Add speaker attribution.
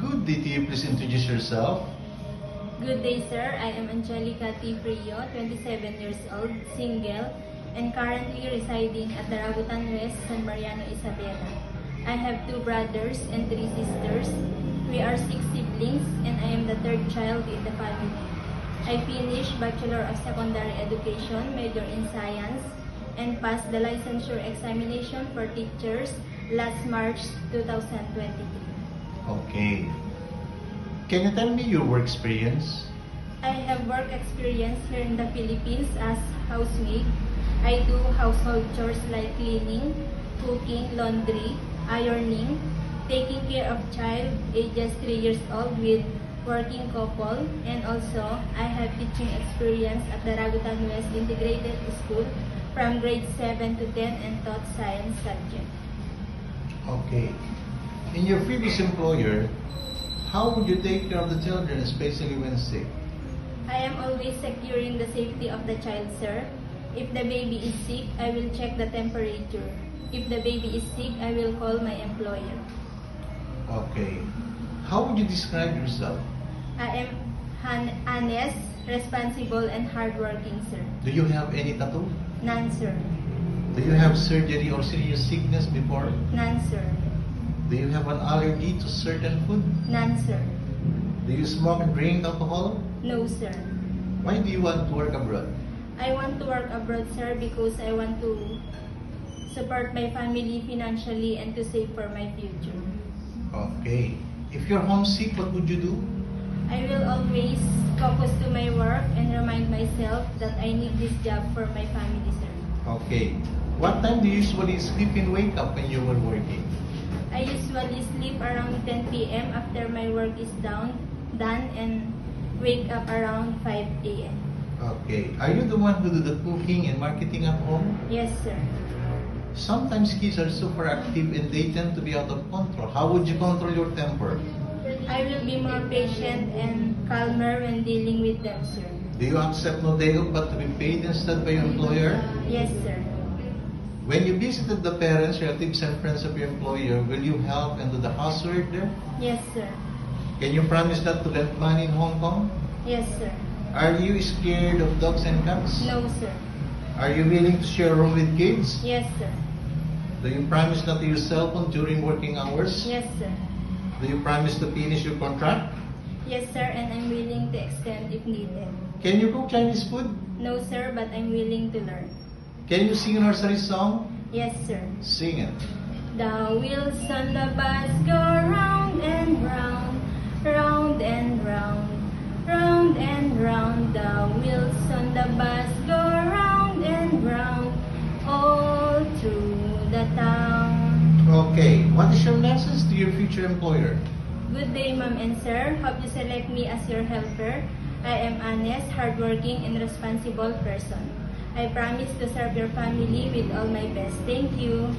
Speaker 1: Good day to you. Please introduce yourself.
Speaker 2: Good day, sir. I am Angelica T. Frio, 27 years old, single, and currently residing at the Rambutan West, San Mariano, Isabela. I have 2 brothers and 3 sisters. We are 6 siblings, and I am the 3rd child in the family. I finished Bachelor of Secondary Education, major in Science, and passed the licensure examination for teachers last March 2023.
Speaker 1: Okay. Can you tell me your work experience?
Speaker 2: I have work experience here in the Philippines as housemaid. I do household chores like cleaning, cooking, laundry, ironing, taking care of child ages 3 years old with working couple, and also I have teaching experience at the Rambutan West Integrated School from grade 7 to 10 and taught science subject.
Speaker 1: Okay. In your previous employer, how would you take care of the children, especially when sick?
Speaker 2: I am always securing the safety of the child, sir. If the baby is sick, I will check the temperature. If the baby is sick, I will call my employer.
Speaker 1: Okay. How would you describe yourself?
Speaker 2: I am honest, responsible, and hardworking, sir.
Speaker 1: Do you have any tattoo?
Speaker 2: None, sir.
Speaker 1: Do you have surgery or serious sickness before?
Speaker 2: None, sir.
Speaker 1: Do you have an allergy to certain food?
Speaker 2: None, sir.
Speaker 1: Do you smoke and drink alcohol?
Speaker 2: No, sir.
Speaker 1: Why do you want to work abroad?
Speaker 2: I want to work abroad, sir, because I want to support my family financially and to save for my future.
Speaker 1: Okay. If you're homesick, what would you do?
Speaker 2: I will always focus to my work and remind myself that I need this job for my family, sir.
Speaker 1: Okay. What time do you usually sleep and wake up when you were working?
Speaker 2: I usually sleep around 10 p.m. after my work is done and wake up around 5 a.m.
Speaker 1: Okay. Are you the one who do the cooking and marketing at home?
Speaker 2: Yes, sir.
Speaker 1: Sometimes kids are super active and they tend to be out of control. How would you control your temper?
Speaker 2: I will be more patient and calmer when dealing with them, sir.
Speaker 1: Do you accept no day off but to be paid instead by your employer?
Speaker 2: Yes, sir.
Speaker 1: When you visited the parents, relatives, and friends of your employer, will you help and do the housework there?
Speaker 2: Yes, sir.
Speaker 1: Can you promise not to lend money in Hong Kong?
Speaker 2: Yes, sir.
Speaker 1: Are you scared of dogs and cats?
Speaker 2: No, sir.
Speaker 1: Are you willing to share a room with kids?
Speaker 2: Yes, sir.
Speaker 1: Do you promise not to use cell phone during working hours?
Speaker 2: Yes, sir.
Speaker 1: Do you promise to finish your contract?
Speaker 2: Yes, sir, and I'm willing to extend if needed.
Speaker 1: Can you cook Chinese food?
Speaker 2: No, sir, but I'm willing to learn.
Speaker 1: Can you sing a nursery song?
Speaker 2: Yes, sir.
Speaker 1: Sing it.
Speaker 2: The wheels on the bus go round and round, round and round, round and round. The wheels on the bus go round and round, all through the town.
Speaker 1: Okay. What is your message to your future employer?
Speaker 2: Good day, ma'am and sir. Hope you select me as your helper. I am honest, hardworking, and responsible person. I promise to serve your family with all my best. Thank you.